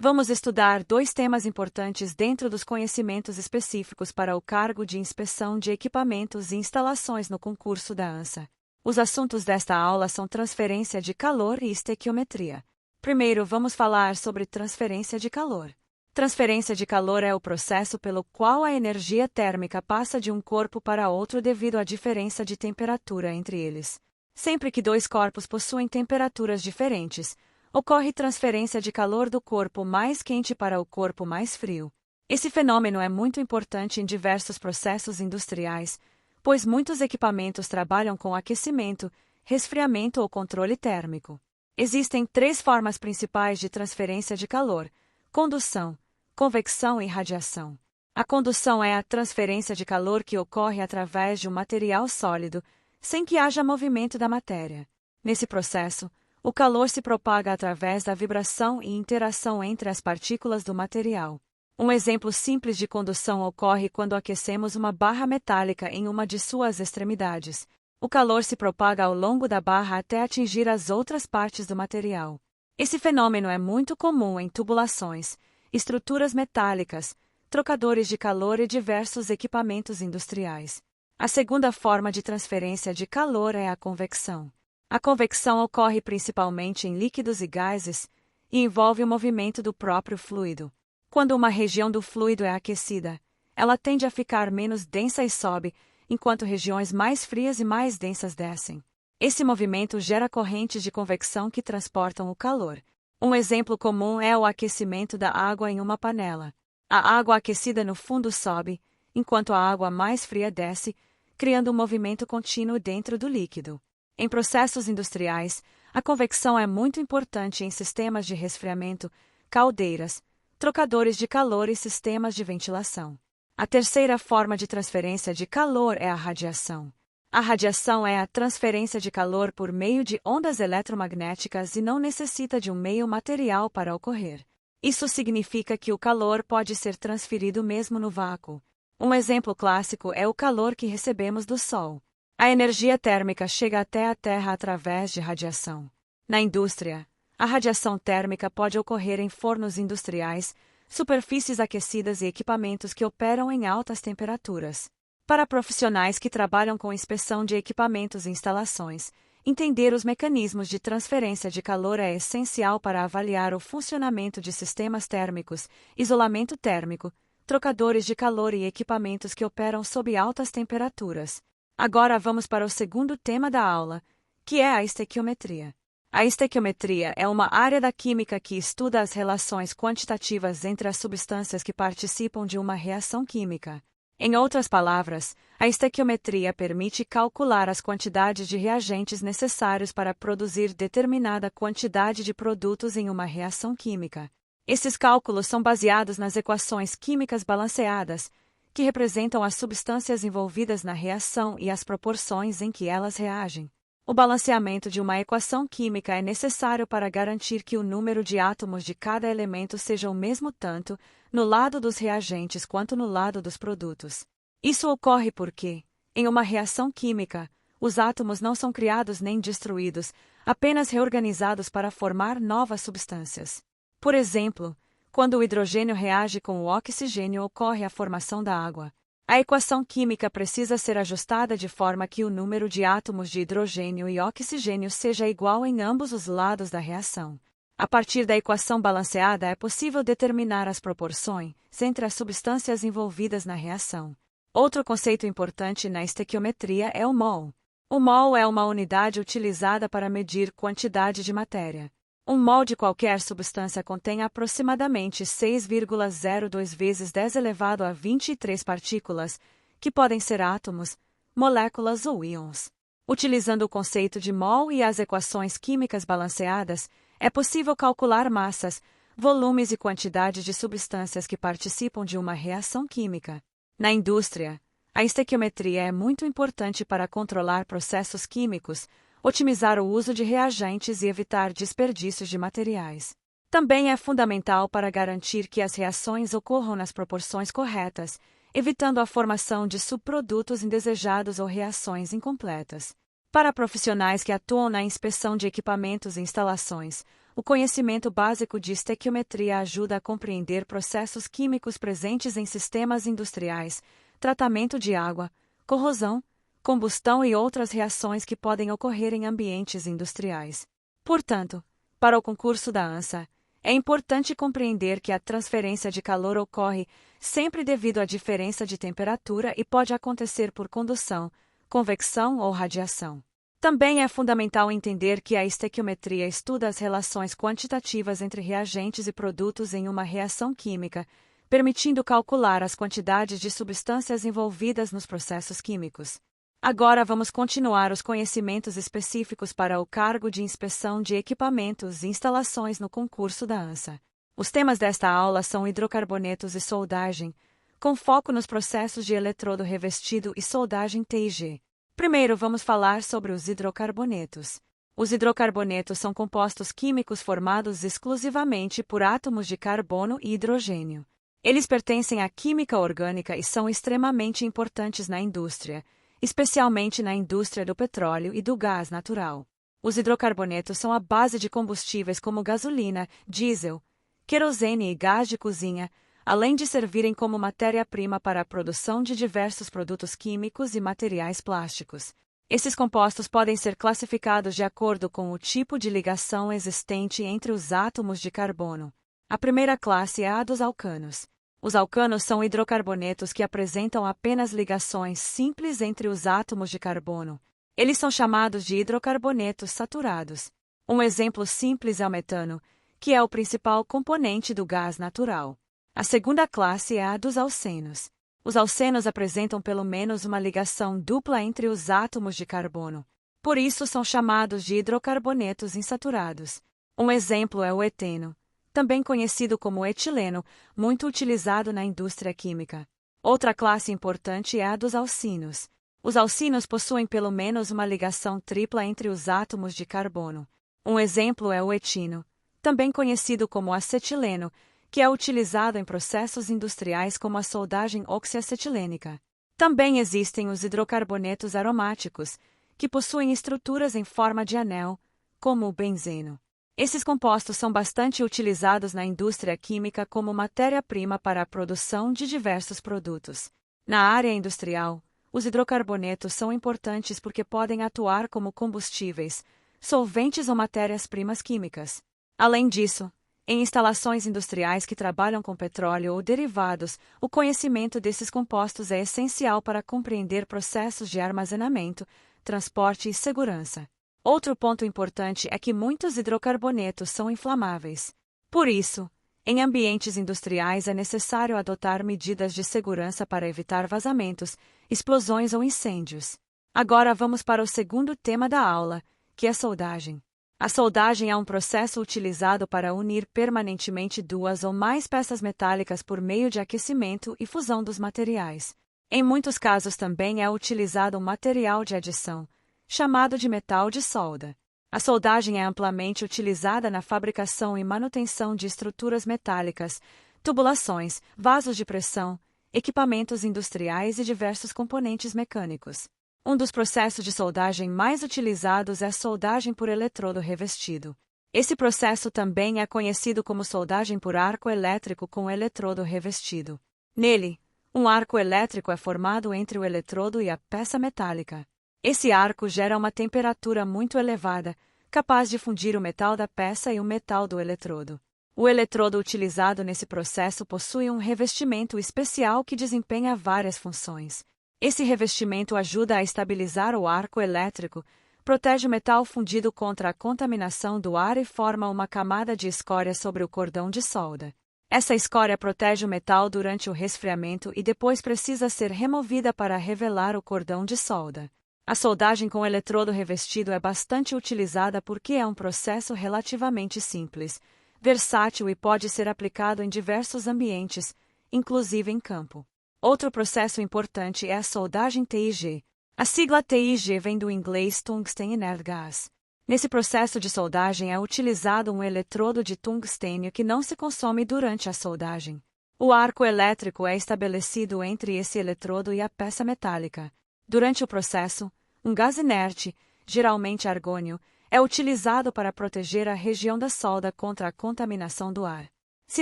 Vamos estudar dois temas importantes dentro dos conhecimentos específicos para o cargo de inspeção de equipamentos e instalações no concurso da ANSA. Os assuntos desta aula são transferência de calor e estequiometria. Primeiro, vamos falar sobre transferência de calor. Transferência de calor é o processo pelo qual a energia térmica passa de um corpo para outro devido à diferença de temperatura entre eles. Sempre que dois corpos possuem temperaturas diferentes, ocorre transferência de calor do corpo mais quente para o corpo mais frio. Esse fenômeno é muito importante em diversos processos industriais, pois muitos equipamentos trabalham com aquecimento, resfriamento ou controle térmico. Existem três formas principais de transferência de calor: condução, convecção e radiação. A condução é a transferência de calor que ocorre através de um material sólido, sem que haja movimento da matéria. Nesse processo, o calor se propaga através da vibração e interação entre as partículas do material. Um exemplo simples de condução ocorre quando aquecemos uma barra metálica em uma de suas extremidades. O calor se propaga ao longo da barra até atingir as outras partes do material. Esse fenômeno é muito comum em tubulações, estruturas metálicas, trocadores de calor e diversos equipamentos industriais. A segunda forma de transferência de calor é a convecção. A convecção ocorre principalmente em líquidos e gases e envolve o movimento do próprio fluido. Quando uma região do fluido é aquecida, ela tende a ficar menos densa e sobe, enquanto regiões mais frias e mais densas descem. Esse movimento gera correntes de convecção que transportam o calor. Um exemplo comum é o aquecimento da água em uma panela. A água aquecida no fundo sobe, enquanto a água mais fria desce, criando um movimento contínuo dentro do líquido. Em processos industriais, a convecção é muito importante em sistemas de resfriamento, caldeiras, trocadores de calor e sistemas de ventilação. A terceira forma de transferência de calor é a radiação. A radiação é a transferência de calor por meio de ondas eletromagnéticas e não necessita de um meio material para ocorrer. Isso significa que o calor pode ser transferido mesmo no vácuo. Um exemplo clássico é o calor que recebemos do Sol. A energia térmica chega até a Terra através de radiação. Na indústria, a radiação térmica pode ocorrer em fornos industriais, superfícies aquecidas e equipamentos que operam em altas temperaturas. Para profissionais que trabalham com inspeção de equipamentos e instalações, entender os mecanismos de transferência de calor é essencial para avaliar o funcionamento de sistemas térmicos, isolamento térmico, trocadores de calor e equipamentos que operam sob altas temperaturas. Agora vamos para o segundo tema da aula, que é a estequiometria. A estequiometria é uma área da química que estuda as relações quantitativas entre as substâncias que participam de uma reação química. Em outras palavras, a estequiometria permite calcular as quantidades de reagentes necessários para produzir determinada quantidade de produtos em uma reação química. Esses cálculos são baseados nas equações químicas balanceadas, que representam as substâncias envolvidas na reação e as proporções em que elas reagem. O balanceamento de uma equação química é necessário para garantir que o número de átomos de cada elemento seja o mesmo tanto no lado dos reagentes quanto no lado dos produtos. Isso ocorre porque, em uma reação química, os átomos não são criados nem destruídos, apenas reorganizados para formar novas substâncias. Por exemplo, quando o hidrogênio reage com o oxigênio, ocorre a formação da água. A equação química precisa ser ajustada de forma que o número de átomos de hidrogênio e oxigênio seja igual em ambos os lados da reação. A partir da equação balanceada é possível determinar as proporções entre as substâncias envolvidas na reação. Outro conceito importante na estequiometria é o mol. O mol é uma unidade utilizada para medir quantidade de matéria. Um mol de qualquer substância contém aproximadamente 6,02 vezes 10 elevado a 23 partículas, que podem ser átomos, moléculas ou íons. Utilizando o conceito de mol e as equações químicas balanceadas, é possível calcular massas, volumes e quantidade de substâncias que participam de uma reação química. Na indústria, a estequiometria é muito importante para controlar processos químicos, otimizar o uso de reagentes e evitar desperdícios de materiais. Também é fundamental para garantir que as reações ocorram nas proporções corretas, evitando a formação de subprodutos indesejados ou reações incompletas. Para profissionais que atuam na inspeção de equipamentos e instalações, O conhecimento básico de estequiometria ajuda a compreender processos químicos presentes em sistemas industriais, tratamento de água, corrosão, combustão e outras reações que podem ocorrer em ambientes industriais. Portanto, para o concurso da ANSA, é importante compreender que a transferência de calor ocorre sempre devido à diferença de temperatura e pode acontecer por condução, convecção ou radiação. Também é fundamental entender que a estequiometria estuda as relações quantitativas entre reagentes e produtos em uma reação química, permitindo calcular as quantidades de substâncias envolvidas nos processos químicos. Agora vamos continuar os conhecimentos específicos para o cargo de inspeção de equipamentos e instalações no concurso da ANSA. Os temas desta aula são hidrocarbonetos e soldagem, com foco nos processos de eletrodo revestido e soldagem TIG. Primeiro vamos falar sobre os hidrocarbonetos. Os hidrocarbonetos são compostos químicos formados exclusivamente por átomos de carbono e hidrogênio. Eles pertencem à química orgânica e são extremamente importantes na indústria, especialmente na indústria do petróleo e do gás natural. Os hidrocarbonetos são a base de combustíveis como gasolina, diesel, querosene e gás de cozinha, além de servirem como matéria-prima para a produção de diversos produtos químicos e materiais plásticos. Esses compostos podem ser classificados de acordo com o tipo de ligação existente entre os átomos de carbono. A primeira classe é a dos alcanos. Os alcanos são hidrocarbonetos que apresentam apenas ligações simples entre os átomos de carbono. Eles são chamados de hidrocarbonetos saturados. Um exemplo simples é o metano, que é o principal componente do gás natural. A segunda classe é a dos alcenos. Os alcenos apresentam pelo menos uma ligação dupla entre os átomos de carbono. Por isso são chamados de hidrocarbonetos insaturados. Um exemplo é o eteno, também conhecido como etileno, muito utilizado na indústria química. Outra classe importante é a dos alcinos. Os alcinos possuem pelo menos uma ligação tripla entre os átomos de carbono. Um exemplo é o etino, também conhecido como acetileno, que é utilizado em processos industriais como a soldagem oxiacetilênica. Também existem os hidrocarbonetos aromáticos, que possuem estruturas em forma de anel, como o benzeno. Esses compostos são bastante utilizados na indústria química como matéria-prima para a produção de diversos produtos. Na área industrial, os hidrocarbonetos são importantes porque podem atuar como combustíveis, solventes ou matérias-primas químicas. Além disso, em instalações industriais que trabalham com petróleo ou derivados, o conhecimento desses compostos é essencial para compreender processos de armazenamento, transporte e segurança. Outro ponto importante é que muitos hidrocarbonetos são inflamáveis. Por isso, em ambientes industriais é necessário adotar medidas de segurança para evitar vazamentos, explosões ou incêndios. Agora vamos para o segundo tema da aula, que é soldagem. A soldagem é um processo utilizado para unir permanentemente duas ou mais peças metálicas por meio de aquecimento e fusão dos materiais. Em muitos casos também é utilizado um material de adição, chamado de metal de solda. A soldagem é amplamente utilizada na fabricação e manutenção de estruturas metálicas, tubulações, vasos de pressão, equipamentos industriais e diversos componentes mecânicos. Um dos processos de soldagem mais utilizados é a soldagem por eletrodo revestido. Esse processo também é conhecido como soldagem por arco elétrico com eletrodo revestido. Nele, um arco elétrico é formado entre o eletrodo e a peça metálica. Esse arco gera uma temperatura muito elevada, capaz de fundir o metal da peça e o metal do eletrodo. O eletrodo utilizado nesse processo possui um revestimento especial que desempenha várias funções. Esse revestimento ajuda a estabilizar o arco elétrico, protege o metal fundido contra a contaminação do ar e forma uma camada de escória sobre o cordão de solda. Essa escória protege o metal durante o resfriamento e depois precisa ser removida para revelar o cordão de solda. A soldagem com eletrodo revestido é bastante utilizada porque é um processo relativamente simples, versátil e pode ser aplicado em diversos ambientes, inclusive em campo. Outro processo importante é a soldagem TIG. A sigla TIG vem do inglês Tungsten Inert Gas. Nesse processo de soldagem é utilizado um eletrodo de tungstênio que não se consome durante a soldagem. O arco elétrico é estabelecido entre esse eletrodo e a peça metálica. Durante o processo, um gás inerte, geralmente argônio, É utilizado para proteger a região da solda contra a contaminação do ar. Se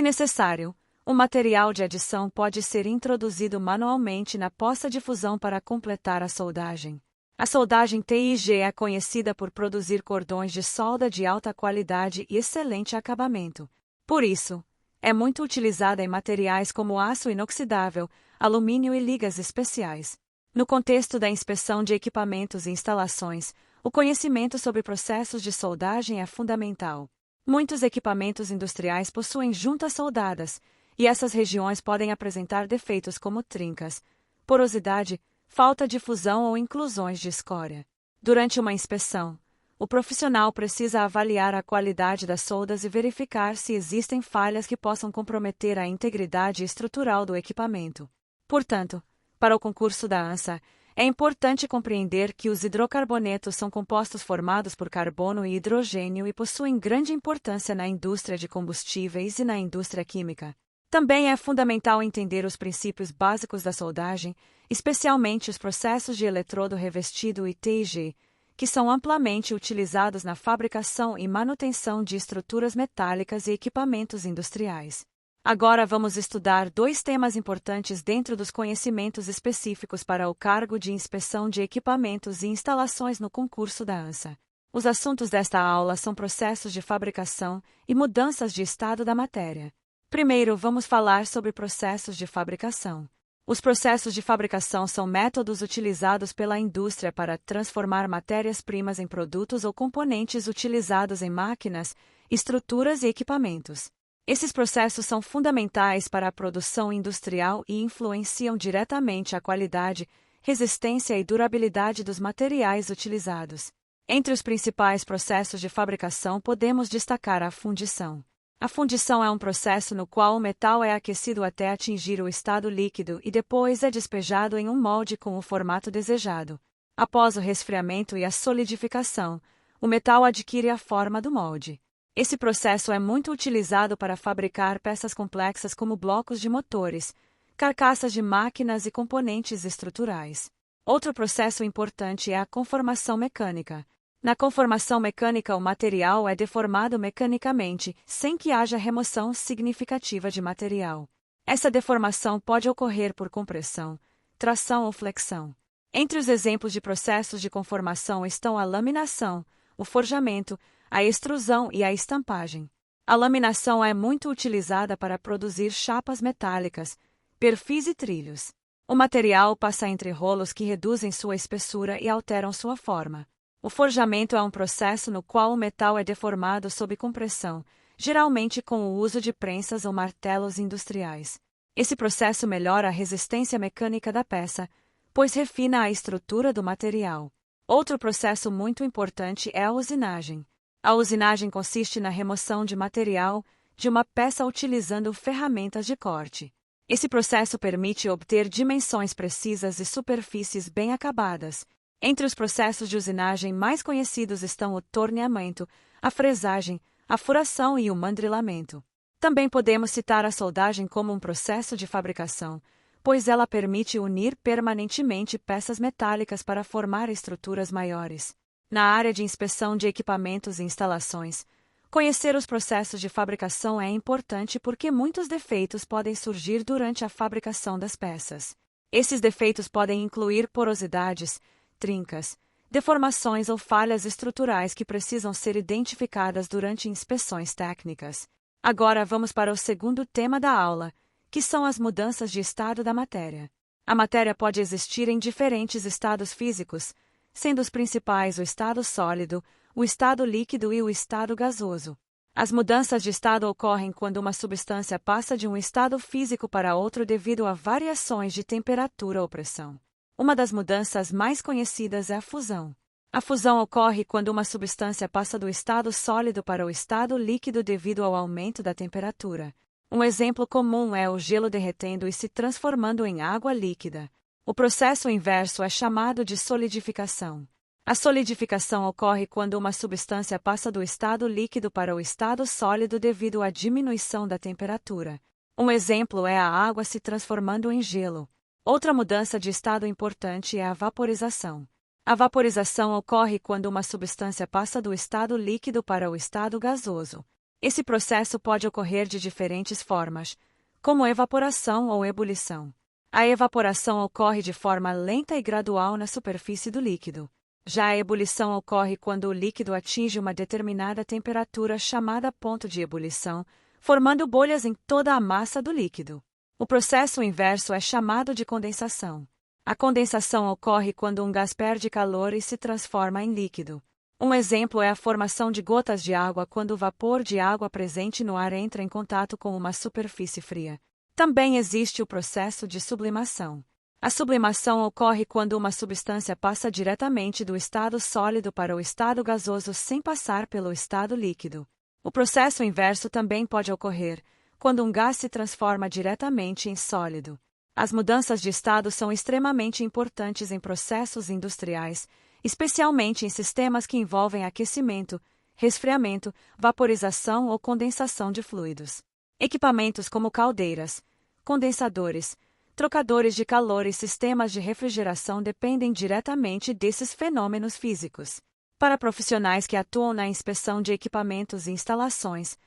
necessário, o material de adição pode ser introduzido manualmente na poça de fusão para completar a soldagem. A soldagem TIG é conhecida por produzir cordões de solda de alta qualidade e excelente acabamento. Por isso, é muito utilizada em materiais como aço inoxidável, alumínio e ligas especiais. No contexto da inspeção de equipamentos e instalações, o conhecimento sobre processos de soldagem é fundamental. Muitos equipamentos industriais possuem juntas soldadas, e essas regiões podem apresentar defeitos como trincas, porosidade, falta de fusão ou inclusões de escória. Durante uma inspeção, o profissional precisa avaliar a qualidade das soldas e verificar se existem falhas que possam comprometer a integridade estrutural do equipamento. Portanto, para o concurso da ANSA, é importante compreender que os hidrocarbonetos são compostos formados por carbono e hidrogênio e possuem grande importância na indústria de combustíveis e na indústria química. Também é fundamental entender os princípios básicos da soldagem, especialmente os processos de eletrodo revestido e TIG, que são amplamente utilizados na fabricação e manutenção de estruturas metálicas e equipamentos industriais. Agora vamos estudar dois temas importantes dentro dos conhecimentos específicos para o cargo de inspeção de equipamentos e instalações no concurso da ANSA. Os assuntos desta aula são processos de fabricação e mudanças de estado da matéria. Primeiro, vamos falar sobre processos de fabricação. Os processos de fabricação são métodos utilizados pela indústria para transformar matérias-primas em produtos ou componentes utilizados em máquinas, estruturas e equipamentos. Esses processos são fundamentais para a produção industrial e influenciam diretamente a qualidade, resistência e durabilidade dos materiais utilizados. Entre os principais processos de fabricação podemos destacar a fundição. A fundição é um processo no qual o metal é aquecido até atingir o estado líquido e depois é despejado em um molde com o formato desejado. Após o resfriamento e a solidificação, o metal adquire a forma do molde. Esse processo é muito utilizado para fabricar peças complexas como blocos de motores, carcaças de máquinas e componentes estruturais. Outro processo importante é a conformação mecânica. Na conformação mecânica, o material é deformado mecanicamente, sem que haja remoção significativa de material. Essa deformação pode ocorrer por compressão, tração ou flexão. Entre os exemplos de processos de conformação estão a laminação, o forjamento, a extrusão e a estampagem. A laminação é muito utilizada para produzir chapas metálicas, perfis e trilhos. O material passa entre rolos que reduzem sua espessura e alteram sua forma. O forjamento é um processo no qual o metal é deformado sob compressão, geralmente com o uso de prensas ou martelos industriais. Esse processo melhora a resistência mecânica da peça, pois refina a estrutura do material. Outro processo muito importante é a usinagem. A usinagem consiste na remoção de material de uma peça utilizando ferramentas de corte. Esse processo permite obter dimensões precisas e superfícies bem acabadas. Entre os processos de usinagem mais conhecidos estão o torneamento, a fresagem, a furação e o mandrilamento. Também podemos citar a soldagem como um processo de fabricação, pois ela permite unir permanentemente peças metálicas para formar estruturas maiores. Na área de inspeção de equipamentos e instalações, conhecer os processos de fabricação é importante porque muitos defeitos podem surgir durante a fabricação das peças. Esses defeitos podem incluir porosidades, trincas, deformações ou falhas estruturais que precisam ser identificadas durante inspeções técnicas. Agora vamos para o segundo tema da aula, que são as mudanças de estado da matéria. A matéria pode existir em diferentes estados físicos, sendo os principais o estado sólido, o estado líquido e o estado gasoso. As mudanças de estado ocorrem quando uma substância passa de um estado físico para outro devido a variações de temperatura ou pressão. Uma das mudanças mais conhecidas é a fusão. A fusão ocorre quando uma substância passa do estado sólido para o estado líquido devido ao aumento da temperatura. Um exemplo comum é o gelo derretendo e se transformando em água líquida. O processo inverso é chamado de solidificação. A solidificação ocorre quando uma substância passa do estado líquido para o estado sólido devido à diminuição da temperatura. Um exemplo é a água se transformando em gelo. Outra mudança de estado importante é a vaporização. A vaporização ocorre quando uma substância passa do estado líquido para o estado gasoso. Esse processo pode ocorrer de diferentes formas, como evaporação ou ebulição. A evaporação ocorre de forma lenta e gradual na superfície do líquido. Já a ebulição ocorre quando o líquido atinge uma determinada temperatura chamada ponto de ebulição, formando bolhas em toda a massa do líquido. O processo inverso é chamado de condensação. A condensação ocorre quando um gás perde calor e se transforma em líquido. Um exemplo é a formação de gotas de água quando o vapor de água presente no ar entra em contato com uma superfície fria. Também existe o processo de sublimação. A sublimação ocorre quando uma substância passa diretamente do estado sólido para o estado gasoso sem passar pelo estado líquido. O processo inverso também pode ocorrer quando um gás se transforma diretamente em sólido. As mudanças de estado são extremamente importantes em processos industriais, especialmente em sistemas que envolvem aquecimento, resfriamento, vaporização ou condensação de fluidos. Equipamentos como caldeiras, condensadores, trocadores de calor e sistemas de refrigeração dependem diretamente desses fenômenos físicos. Para profissionais que atuam na inspeção de equipamentos e instalações,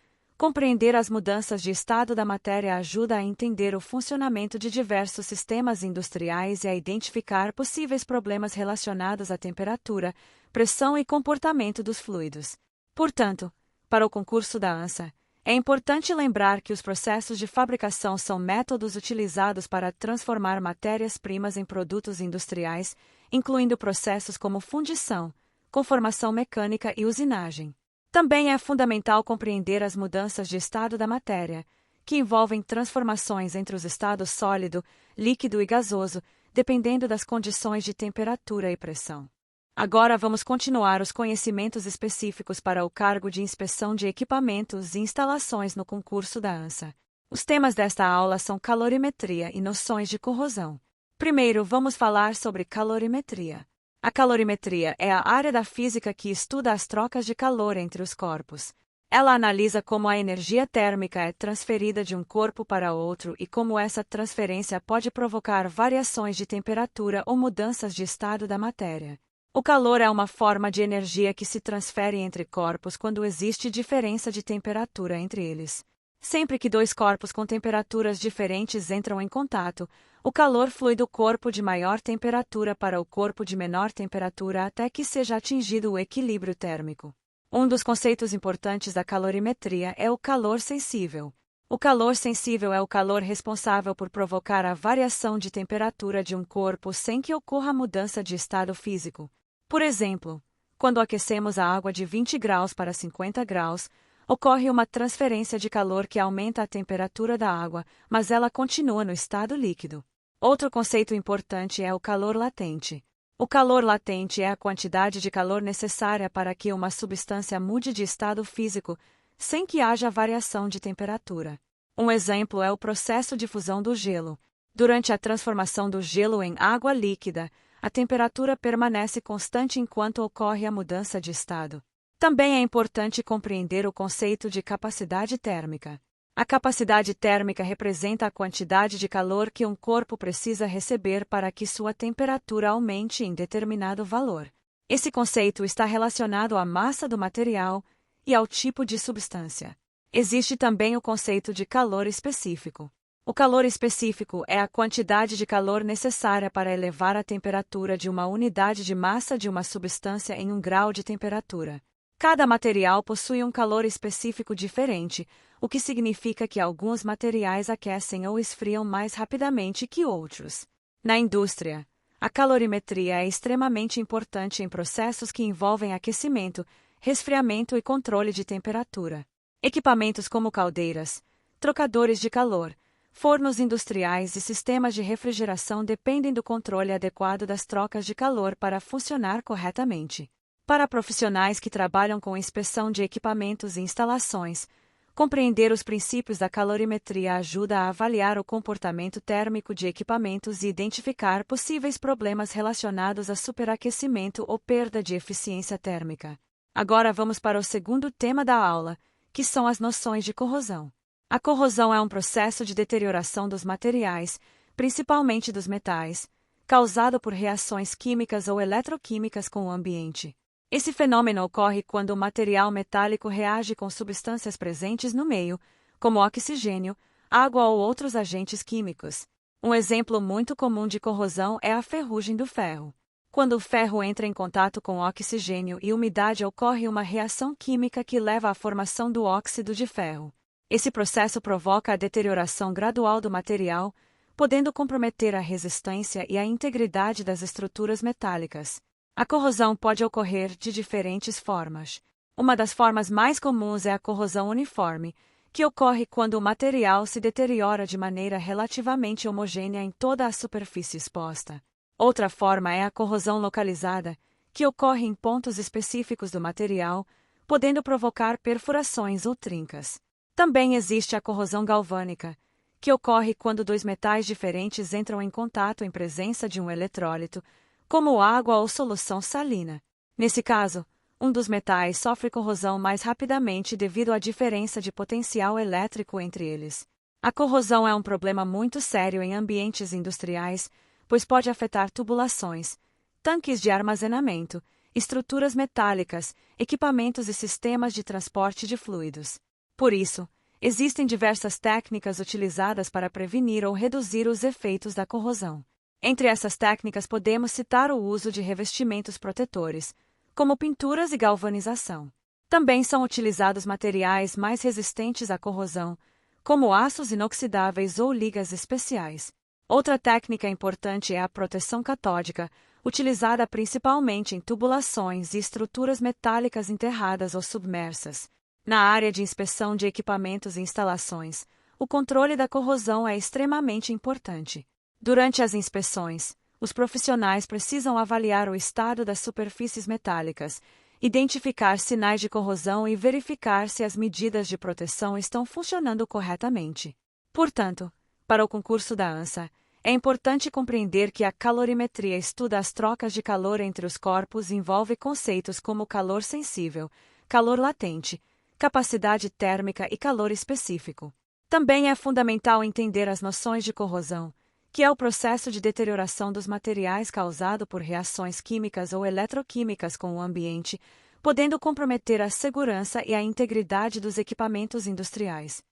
compreender as mudanças de estado da matéria ajuda a entender o funcionamento de diversos sistemas industriais e a identificar possíveis problemas relacionados à temperatura, pressão e comportamento dos fluidos. Portanto, para o concurso da ANSA, é importante lembrar que os processos de fabricação são métodos utilizados para transformar matérias-primas em produtos industriais, incluindo processos como fundição, conformação mecânica e usinagem. Também é fundamental compreender as mudanças de estado da matéria, que envolvem transformações entre os estados sólido, líquido e gasoso, dependendo das condições de temperatura e pressão. Agora vamos continuar os conhecimentos específicos para o cargo de inspeção de equipamentos e instalações no concurso da ANSA. Os temas desta aula são calorimetria e noções de corrosão. Primeiro, vamos falar sobre calorimetria. A calorimetria é a área da física que estuda as trocas de calor entre os corpos. Ela analisa como a energia térmica é transferida de um corpo para outro e como essa transferência pode provocar variações de temperatura ou mudanças de estado da matéria. O calor é uma forma de energia que se transfere entre corpos quando existe diferença de temperatura entre eles. Sempre que dois corpos com temperaturas diferentes entram em contato, o calor flui do corpo de maior temperatura para o corpo de menor temperatura até que seja atingido o equilíbrio térmico. Um dos conceitos importantes da calorimetria é o calor sensível. O calor sensível é o calor responsável por provocar a variação de temperatura de um corpo sem que ocorra mudança de estado físico. Por exemplo, quando aquecemos a água de 20 graus para 50 graus, ocorre uma transferência de calor que aumenta a temperatura da água, mas ela continua no estado líquido. Outro conceito importante é o calor latente. O calor latente é a quantidade de calor necessária para que uma substância mude de estado físico, sem que haja variação de temperatura. Um exemplo é o processo de fusão do gelo. Durante a transformação do gelo em água líquida, a temperatura permanece constante enquanto ocorre a mudança de estado. Também é importante compreender o conceito de capacidade térmica. A capacidade térmica representa a quantidade de calor que um corpo precisa receber para que sua temperatura aumente em determinado valor. Esse conceito está relacionado à massa do material e ao tipo de substância. Existe também o conceito de calor específico. O calor específico é a quantidade de calor necessária para elevar a temperatura de uma unidade de massa de uma substância em um grau de temperatura. Cada material possui um calor específico diferente, o que significa que alguns materiais aquecem ou esfriam mais rapidamente que outros. Na indústria, a calorimetria é extremamente importante em processos que envolvem aquecimento, resfriamento e controle de temperatura. Equipamentos como caldeiras, trocadores de calor, fornos industriais e sistemas de refrigeração dependem do controle adequado das trocas de calor para funcionar corretamente. Para profissionais que trabalham com inspeção de equipamentos e instalações, compreender os princípios da calorimetria ajuda a avaliar o comportamento térmico de equipamentos e identificar possíveis problemas relacionados a superaquecimento ou perda de eficiência térmica. Agora vamos para o segundo tema da aula, que são as noções de corrosão. A corrosão é um processo de deterioração dos materiais, principalmente dos metais, causado por reações químicas ou eletroquímicas com o ambiente. Esse fenômeno ocorre quando o material metálico reage com substâncias presentes no meio, como oxigênio, água ou outros agentes químicos. Um exemplo muito comum de corrosão é a ferrugem do ferro. Quando o ferro entra em contato com oxigênio e umidade, ocorre uma reação química que leva à formação do óxido de ferro. Esse processo provoca a deterioração gradual do material, podendo comprometer a resistência e a integridade das estruturas metálicas. A corrosão pode ocorrer de diferentes formas. Uma das formas mais comuns é a corrosão uniforme, que ocorre quando o material se deteriora de maneira relativamente homogênea em toda a superfície exposta. Outra forma é a corrosão localizada, que ocorre em pontos específicos do material, podendo provocar perfurações ou trincas. Também existe a corrosão galvânica, que ocorre quando dois metais diferentes entram em contato em presença de um eletrólito, como água ou solução salina. Nesse caso, um dos metais sofre corrosão mais rapidamente devido à diferença de potencial elétrico entre eles. A corrosão é um problema muito sério em ambientes industriais, pois pode afetar tubulações, tanques de armazenamento, estruturas metálicas, equipamentos e sistemas de transporte de fluidos. Por isso, existem diversas técnicas utilizadas para prevenir ou reduzir os efeitos da corrosão. Entre essas técnicas podemos citar o uso de revestimentos protetores, como pinturas e galvanização. Também são utilizados materiais mais resistentes à corrosão, como aços inoxidáveis ou ligas especiais. Outra técnica importante é a proteção catódica, utilizada principalmente em tubulações e estruturas metálicas enterradas ou submersas. Na área de inspeção de equipamentos e instalações, o controle da corrosão é extremamente importante. Durante as inspeções, os profissionais precisam avaliar o estado das superfícies metálicas, identificar sinais de corrosão e verificar se as medidas de proteção estão funcionando corretamente. Portanto, para o concurso da ANSA, é importante compreender que a calorimetria estuda as trocas de calor entre os corpos e envolve conceitos como calor sensível, calor latente, capacidade térmica e calor específico. Também é fundamental entender as noções de corrosão, que é o processo de deterioração dos materiais causado por reações químicas ou eletroquímicas com o ambiente, podendo comprometer a segurança e a integridade dos equipamentos industriais.